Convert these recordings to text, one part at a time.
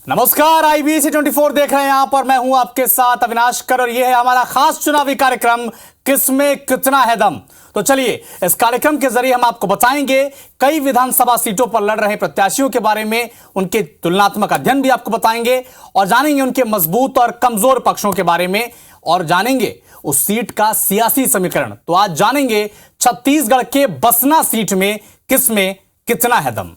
नमस्कार, IBC 24 देख रहे हैं यहां पर। मैं हूं आपके साथ अविनाश कर और यह है हमारा खास चुनावी कार्यक्रम किसमें कितना है दम। तो चलिए, इस कार्यक्रम के जरिए हम आपको बताएंगे कई विधानसभा सीटों पर लड़ रहे प्रत्याशियों के बारे में, उनके तुलनात्मक अध्ययन भी आपको बताएंगे और जानेंगे उनके मजबूत और कमजोर पक्षों के बारे में और जानेंगे उस सीट का सियासी समीकरण। तो आज जानेंगे छत्तीसगढ़ के बसना सीट में किसमें कितना है दम।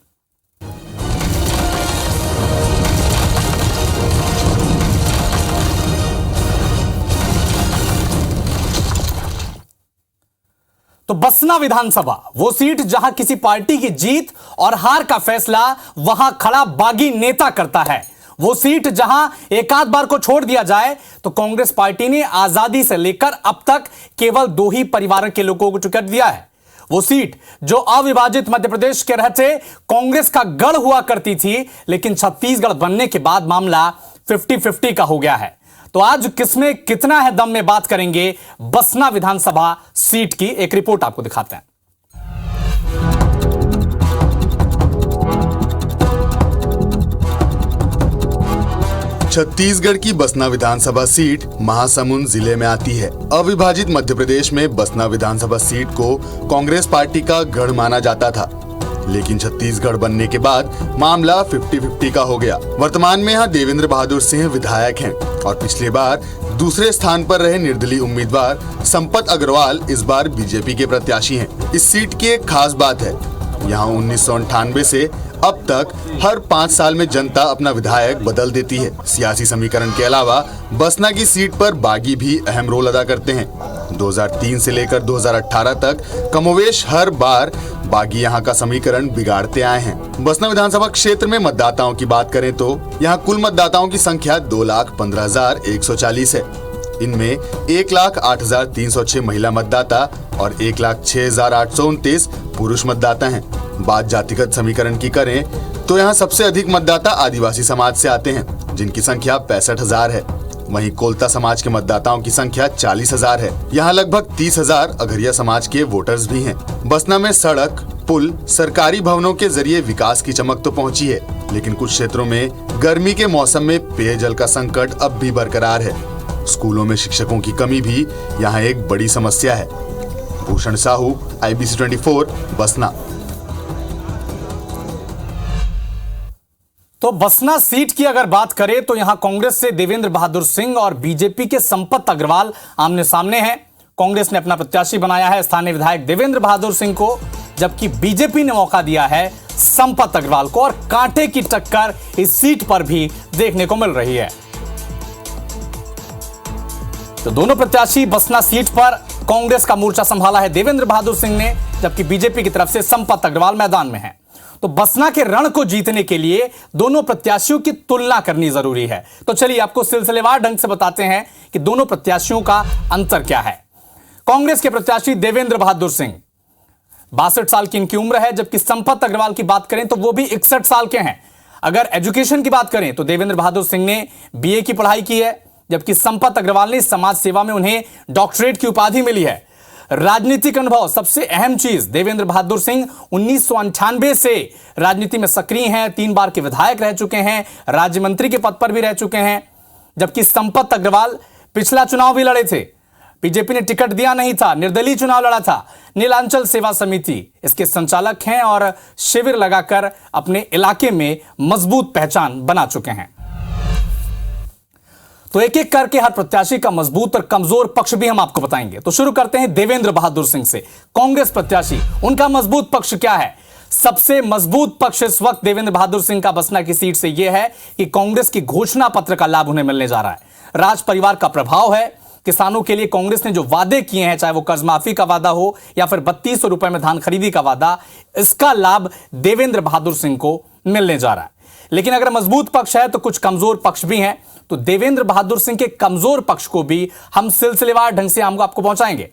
तो बसना विधानसभा वो सीट जहां किसी पार्टी की जीत और हार का फैसला वहां खड़ा बागी नेता करता है। वो सीट जहां एक आध बार को छोड़ दिया जाए तो कांग्रेस पार्टी ने आजादी से लेकर अब तक केवल 2 ही परिवारों के लोगों को टिकट दिया है। वो सीट जो अविभाजित मध्य प्रदेश के रहते कांग्रेस का गढ़ हुआ करती थी, लेकिन छत्तीसगढ़ बनने के बाद मामला 50-50 का हो गया है। तो आज किसमें कितना है दम में बात करेंगे बसना विधानसभा सीट की। एक रिपोर्ट आपको दिखाते हैं। छत्तीसगढ़ की बसना विधानसभा सीट महासमुंद जिले में आती है। अविभाजित मध्य प्रदेश में बसना विधानसभा सीट को कांग्रेस पार्टी का गढ़ माना जाता था, लेकिन छत्तीसगढ़ बनने के बाद मामला 50-50 का हो गया। वर्तमान में यहाँ देवेंद्र बहादुर सिंह विधायक हैं और पिछले बार दूसरे स्थान पर रहे निर्दलीय उम्मीदवार संपत अग्रवाल इस बार बीजेपी के प्रत्याशी हैं। इस सीट की एक खास बात है, यहाँ 1998 से अब तक हर 5 साल में जनता अपना विधायक बदल देती है। सियासी समीकरण के अलावा बसना की सीट पर बागी भी अहम रोल अदा करते हैं। 2003 से लेकर 2018 तक कमोवेश हर बार बागी यहाँ का समीकरण बिगाड़ते आए हैं। बसना विधानसभा क्षेत्र में मतदाताओं की बात करें तो यहाँ कुल मतदाताओं की संख्या 2,15,140 है। इनमें 1,08,306 महिला मतदाता और 1,06,829 पुरुष मतदाता हैं। बात जातिगत समीकरण की करें तो यहाँ सबसे अधिक मतदाता आदिवासी समाज से आते हैं, जिनकी संख्या 65,000 है। वहीं कोलता समाज के मतदाताओं की संख्या 40,000 है। यहाँ लगभग 30,000 अघरिया समाज के वोटर्स भी हैं। बसना में सड़क, पुल, सरकारी भवनों के जरिए विकास की चमक तो पहुंची है, लेकिन कुछ क्षेत्रों में गर्मी के मौसम में पेयजल का संकट अब भी बरकरार है। स्कूलों में शिक्षकों की कमी भी यहाँ एक बड़ी समस्या है। भूषण साहू, IBC 24, बसना। तो बसना सीट की अगर बात करें तो यहां कांग्रेस से देवेंद्र बहादुर सिंह और बीजेपी के संपत अग्रवाल आमने सामने हैं। कांग्रेस ने अपना प्रत्याशी बनाया है स्थानीय विधायक देवेंद्र बहादुर सिंह को, जबकि बीजेपी ने मौका दिया है संपत अग्रवाल को और कांटे की टक्कर इस सीट पर भी देखने को मिल रही है। तो दोनों प्रत्याशी बसना सीट पर कांग्रेस का मोर्चा संभाला है देवेंद्र बहादुर सिंह ने, जबकि बीजेपी की तरफ से संपत अग्रवाल मैदान में है। तो बसना के रण को जीतने के लिए दोनों प्रत्याशियों की तुलना करनी जरूरी है। तो चलिए आपको सिलसिलेवार ढंग से बताते हैं कि दोनों प्रत्याशियों का अंतर क्या है। कांग्रेस के प्रत्याशी देवेंद्र बहादुर सिंह 62 साल की इनकी उम्र है, जबकि संपत अग्रवाल की बात करें तो वो भी 61 साल के हैं। अगर एजुकेशन की बात करें तो देवेंद्र बहादुर सिंह ने BA की पढ़ाई की है, जबकि संपत अग्रवाल ने समाज सेवा में उन्हें डॉक्टरेट की उपाधि मिली है। राजनीतिक अनुभव सबसे अहम चीज, देवेंद्र बहादुर सिंह 1998 से राजनीति में सक्रिय हैं, 3 बार के विधायक रह चुके हैं, राज्य मंत्री के पद पर भी रह चुके हैं। जबकि संपत अग्रवाल पिछला चुनाव भी लड़े थे, बीजेपी ने टिकट दिया नहीं था, निर्दलीय चुनाव लड़ा था। नीलांचल सेवा समिति इसके संचालक हैं और शिविर लगाकर अपने इलाके में मजबूत पहचान बना चुके हैं। तो एक एक करके हर प्रत्याशी का मजबूत और कमजोर पक्ष भी हम आपको बताएंगे। तो शुरू करते हैं देवेंद्र बहादुर सिंह से। कांग्रेस प्रत्याशी, उनका मजबूत पक्ष क्या है? सबसे मजबूत पक्ष इस वक्त देवेंद्र बहादुर सिंह का बसना की सीट से यह है कि कांग्रेस की घोषणा पत्र का लाभ उन्हें मिलने जा रहा है। राज परिवार का प्रभाव है। किसानों के लिए कांग्रेस ने जो वादे किए हैं, चाहे वो कर्ज माफी का वादा हो या फिर 3200 रुपए में धान खरीदी का वादा, इसका लाभ देवेंद्र बहादुर सिंह को मिलने जा रहा है। लेकिन अगर मजबूत पक्ष है तो कुछ कमजोर पक्ष भी हैं। तो देवेंद्र बहादुर सिंह के कमजोर पक्ष को भी हम सिलसिलेवार ढंग से आपको पहुंचाएंगे।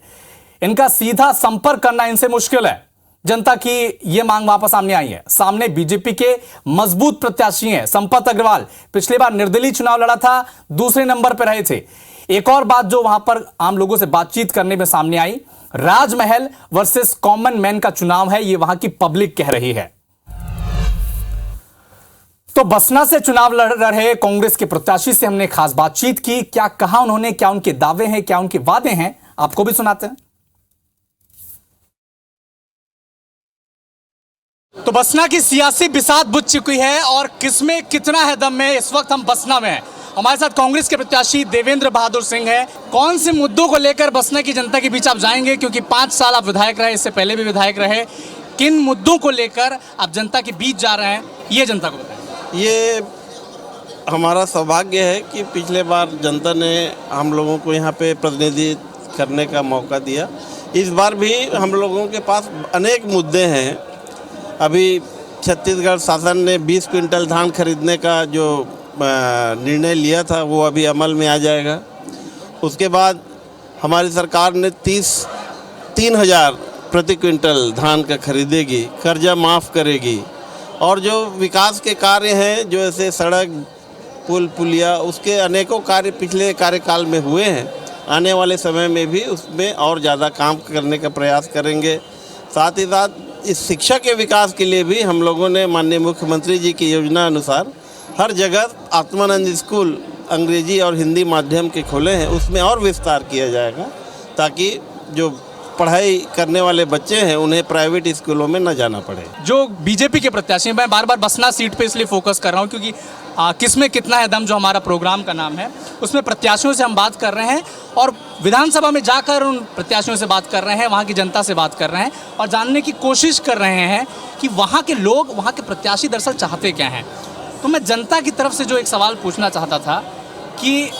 इनका सीधा संपर्क करना इनसे मुश्किल है। जनता की यह मांग वापस सामने आई है। सामने बीजेपी के मजबूत प्रत्याशी हैं संपत अग्रवाल, पिछली बार निर्दलीय चुनाव लड़ा था, दूसरे नंबर पर रहे थे। एक और बात जो वहां पर आम लोगों से बातचीत करने में सामने आई, राजमहल वर्सेस कॉमन मैन का चुनाव है, यह वहां की पब्लिक कह रही है। तो बसना से चुनाव लड़ रहे कांग्रेस के प्रत्याशी से हमने खास बातचीत की। क्या कहा उन्होंने, क्या उनके दावे हैं, क्या उनके वादे हैं, आपको भी सुनाते हैं। तो बसना की सियासी बिसात बुझ चुकी है और किसमें कितना है दम में। इस वक्त हम बसना में हैं। हमारे साथ कांग्रेस के प्रत्याशी देवेंद्र बहादुर सिंह हैं। कौन से मुद्दों को लेकर बसना की जनता के बीच आप जाएंगे, क्योंकि 5 साल आप विधायक रहे, इससे पहले भी विधायक रहे। किन मुद्दों को लेकर आप जनता के बीच जा रहे हैं, ये जनता को बताएं। ये हमारा सौभाग्य है कि पिछले बार जनता ने हम लोगों को यहाँ पे प्रतिनिधित्व करने का मौका दिया। इस बार भी हम लोगों के पास अनेक मुद्दे हैं। अभी छत्तीसगढ़ शासन ने 20 क्विंटल धान खरीदने का जो निर्णय लिया था वो अभी अमल में आ जाएगा। उसके बाद हमारी सरकार ने 3,000 प्रति क्विंटल धान का खरीदेगी, कर्जा माफ़ करेगी और जो विकास के कार्य हैं, जो ऐसे सड़क, पुल, पुलिया, उसके अनेकों कार्य पिछले कार्यकाल में हुए हैं, आने वाले समय में भी उसमें और ज़्यादा काम करने का प्रयास करेंगे। साथ ही साथ इस शिक्षा के विकास के लिए भी हम लोगों ने माननीय मुख्यमंत्री जी की योजना अनुसार हर जगह आत्मानंद स्कूल अंग्रेजी और हिंदी माध्यम के खोले हैं, उसमें और विस्तार किया जाएगा ताकि जो पढ़ाई करने वाले बच्चे हैं उन्हें प्राइवेट स्कूलों में न जाना पड़े। जो बीजेपी के प्रत्याशी हैं, मैं बार बार बसना सीट पे इसलिए फोकस कर रहा हूं क्योंकि किसमें कितना है दम, जो हमारा प्रोग्राम का नाम है, उसमें प्रत्याशियों से हम बात कर रहे हैं और विधानसभा में जाकर उन प्रत्याशियों से बात कर रहे हैं, वहाँ की जनता से बात कर रहे हैं और जानने की कोशिश कर रहे हैं कि वहाँ के लोग, वहाँ के प्रत्याशी दरअसल चाहते क्या हैं। तो मैं जनता की तरफ से जो एक सवाल पूछना चाहता था कि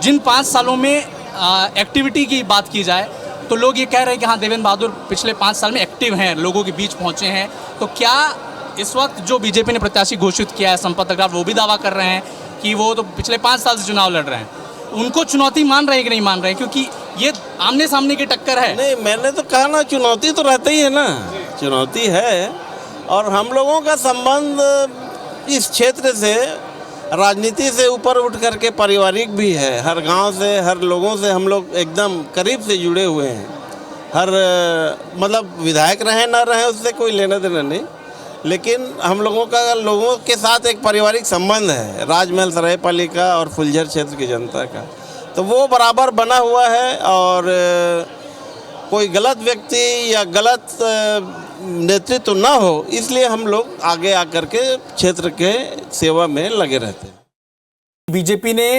जिन 5 सालों में एक्टिविटी की बात की जाए तो लोग ये कह रहे हैं कि हाँ, देवेंद्र बहादुर पिछले 5 साल में एक्टिव हैं, लोगों के बीच पहुँचे हैं। तो क्या इस वक्त जो बीजेपी ने प्रत्याशी घोषित किया है संपत अग्रवाल, वो भी दावा कर रहे हैं कि वो तो पिछले 5 साल से चुनाव लड़ रहे हैं, उनको चुनौती मान रहे हैं कि नहीं मान रहे हैं, क्योंकि ये आमने सामने की टक्कर है। नहीं, मैंने तो कहा ना, चुनौती तो रहता ही है ना, चुनौती है। और हम लोगों का संबंध इस क्षेत्र से, राजनीति से ऊपर उठ करके पारिवारिक भी है। हर गांव से, हर लोगों से हम लोग एकदम करीब से जुड़े हुए हैं। हर मतलब विधायक रहे ना रहे उससे कोई लेना देना नहीं, लेकिन हम लोगों का लोगों के साथ एक पारिवारिक संबंध है, राजमहल सरायपालिका और फुलझर क्षेत्र की जनता का, तो वो बराबर बना हुआ है। और कोई गलत व्यक्ति या गलत नेतृत्व ना हो, इसलिए हम लोग आगे आकर के क्षेत्र के सेवा में लगे रहते हैं। बीजेपी ने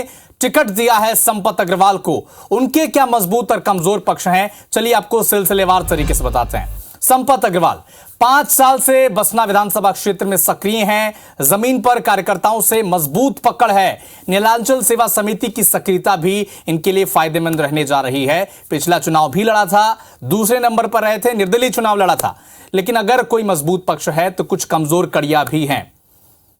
टिकट दिया है संपत अग्रवाल को, उनके क्या मजबूत और कमजोर पक्ष हैं, चलिए आपको सिलसिलेवार तरीके से बताते हैं। संपत अग्रवाल 5 साल से बसना विधानसभा क्षेत्र में सक्रिय हैं, जमीन पर कार्यकर्ताओं से मजबूत पकड़ है। नीलांचल सेवा समिति की सक्रियता भी इनके लिए फायदेमंद रहने जा रही है। पिछला चुनाव भी लड़ा था, दूसरे नंबर पर रहे थे, निर्दलीय चुनाव लड़ा था। लेकिन अगर कोई मजबूत पक्ष है तो कुछ कमजोर कड़ियां भी हैं।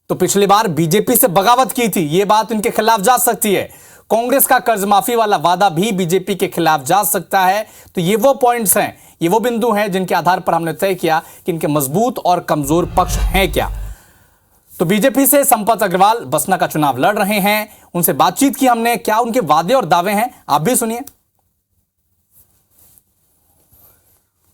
तो पिछली बार बीजेपी से बगावत की थी, यह बात इनके खिलाफ जा सकती है। कांग्रेस का कर्ज माफी वाला वादा भी बीजेपी के खिलाफ जा सकता है। तो ये वो पॉइंट्स हैं, ये वो बिंदु हैं जिनके आधार पर हमने तय किया कि इनके मजबूत और कमजोर पक्ष हैं क्या। तो बीजेपी से संपत अग्रवाल बसना का चुनाव लड़ रहे हैं, उनसे बातचीत की हमने, क्या उनके वादे और दावे हैं आप भी सुनिए।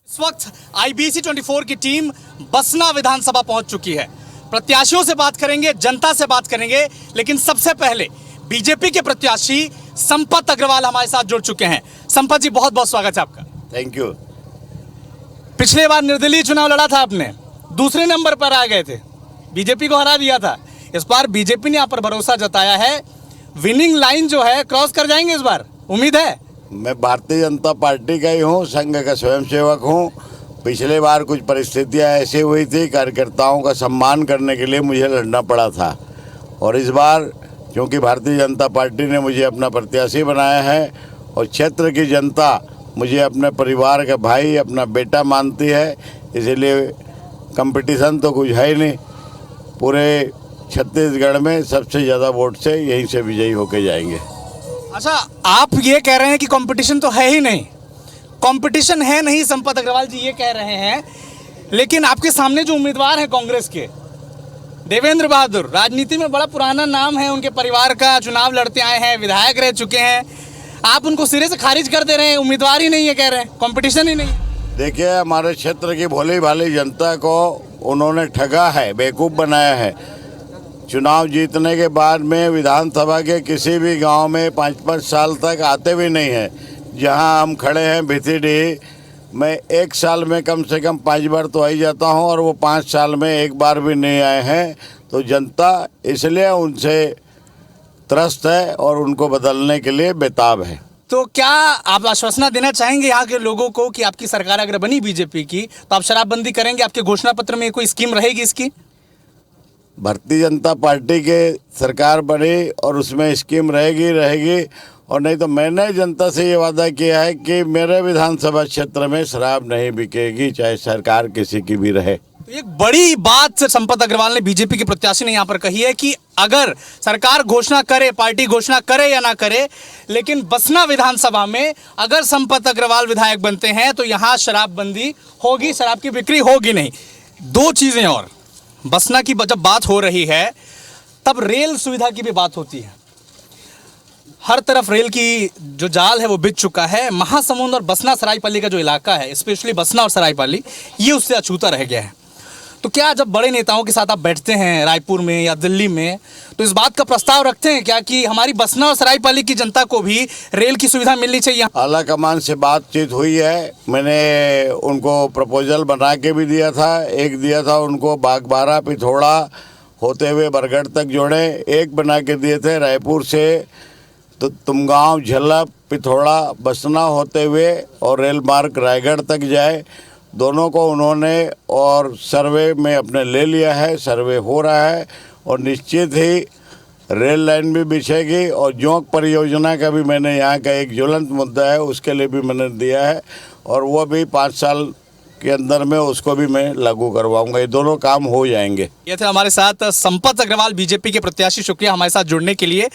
इस वक्त IBC 24 की टीम बसना विधानसभा पहुंच चुकी है। प्रत्याशियों से बात करेंगे, जनता से बात करेंगे, लेकिन सबसे पहले बीजेपी के प्रत्याशी संपत अग्रवाल हमारे साथ जुड़ चुके हैं। संपत जी, बहुत बहुत स्वागत है आपका। Thank you. पिछले बार निर्दलीय चुनाव लड़ा था आपने, दूसरे नंबर पर आ गए थे, बीजेपी को हरा दिया था। इस बार बीजेपी ने आप पर भरोसा जताया है, विनिंग लाइन जो है क्रॉस कर जाएंगे इस बार, उम्मीद है? मैं भारतीय जनता पार्टी का ही हूँ, संघ का स्वयंसेवक हूँ। पिछले बार कुछ परिस्थितियाँ ऐसी हुई थी, कार्यकर्ताओं का सम्मान करने के लिए मुझे लड़ना पड़ा था। और इस बार क्योंकि भारतीय जनता पार्टी ने मुझे अपना प्रत्याशी बनाया है और क्षेत्र की जनता मुझे अपने परिवार का भाई, अपना बेटा मानती है, इसीलिए कंपटीशन तो कुछ है ही नहीं। पूरे छत्तीसगढ़ में सबसे ज़्यादा वोट से यहीं से विजयी होके जाएंगे। अच्छा, आप ये कह रहे हैं कि कंपटीशन तो है ही नहीं, कंपटीशन है नहीं, संपत अग्रवाल जी ये कह रहे हैं, लेकिन आपके सामने जो उम्मीदवार हैं कांग्रेस के, देवेंद्र बहादुर, राजनीति में बड़ा पुराना नाम है, उनके परिवार का, चुनाव लड़ते आए हैं, विधायक रह चुके हैं, आप उनको सिरे से खारिज कर दे रहे हैं, उम्मीदवार ही नहीं है, कह रहे हैं कंपटीशन ही नहीं। देखिए, हमारे क्षेत्र की भोली भाली जनता को उन्होंने ठगा है, बेवकूफ़ बनाया है। चुनाव जीतने के बाद में विधानसभा के किसी भी गांव में 5-5 साल तक आते भी नहीं है। जहां हम खड़े हैं भितीडीह, मैं एक साल में कम से कम 5 बार तो आ ही जाता हूं और वो 5 साल में एक बार भी नहीं आए हैं। तो जनता इसलिए उनसे त्रस्त है और उनको बदलने के लिए बेताब है। तो क्या आप आश्वासना देना चाहेंगे यहाँ के लोगों को कि आपकी सरकार अगर बनी बीजेपी की तो आप शराबबंदी करेंगे? आपके घोषणा पत्र में कोई स्कीम रहेगी इसकी? भारतीय जनता पार्टी के सरकार बनी और उसमें स्कीम रहेगी और नहीं तो मैंने जनता से ये वादा किया है कि मेरे विधानसभा क्षेत्र में शराब नहीं बिकेगी, चाहे सरकार किसी की भी रहे। तो एक बड़ी बात संपत अग्रवाल ने बीजेपी के प्रत्याशी ने यहाँ पर कही है कि अगर सरकार घोषणा करे, पार्टी घोषणा करे या ना करे, लेकिन बसना विधानसभा में अगर संपत अग्रवाल विधायक बनते हैं तो यहाँ शराबबंदी होगी, शराब की बिक्री होगी नहीं। दो चीजें और, बसना की जब बात हो रही है तब रेल सुविधा की भी बात होती है। हर तरफ रेल की जो जाल है वो बिछ चुका है। महासमुंद और बसना सरायपाली का जो इलाका है, स्पेशली बसना और सरायपाली, ये उससे अछूता रह गया है। तो क्या जब बड़े नेताओं के साथ आप बैठते हैं रायपुर में या दिल्ली में, तो इस बात का प्रस्ताव रखते हैं क्या कि हमारी बसना और सरायपाली की जनता को भी रेल की सुविधा मिलनी चाहिए? आला कमान से बातचीत हुई है, मैंने उनको प्रपोजल बना के भी दिया था। एक दिया था उनको बागबारा पिथौड़ा होते हुए बरगढ़ तक जोड़े, एक बना के दिए थे रायपुर से तो तुमगांव, झल्लप, पिथौड़ा, बसना होते हुए और रेल मार्ग रायगढ़ तक जाए। दोनों को उन्होंने और सर्वे में अपने ले लिया है, सर्वे हो रहा है और निश्चित ही रेल लाइन भी बिछेगी। और जोंक परियोजना का भी मैंने यहाँ का एक ज्वलंत मुद्दा है, उसके लिए भी मैंने दिया है और वो भी 5 साल के अंदर में उसको भी मैं लागू करवाऊंगा। ये दोनों काम हो जाएंगे। ये थे हमारे साथ संपत अग्रवाल, बीजेपी के प्रत्याशी। शुक्रिया हमारे साथ जुड़ने के लिए।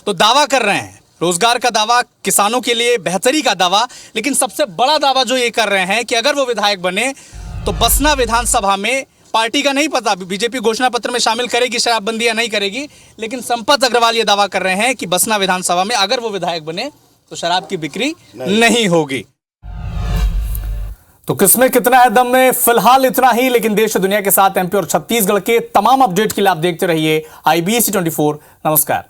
तो दावा कर रहे हैं, रोजगार का दावा, किसानों के लिए बेहतरी का दावा, लेकिन सबसे बड़ा दावा जो ये कर रहे हैं कि अगर वो विधायक बने तो बसना विधानसभा में, पार्टी का नहीं पता बीजेपी घोषणा पत्र में शामिल करेगी शराबबंदी या नहीं करेगी, लेकिन संपत अग्रवाल ये दावा कर रहे हैं कि बसना विधानसभा में अगर वो विधायक बने तो शराब की बिक्री नहीं होगी। तो किसमें कितना है दम में, फिलहाल इतना ही। लेकिन देश दुनिया के साथ एमपी और छत्तीसगढ़ के तमाम अपडेट के लिए आप देखते रहिए IBC 24। नमस्कार।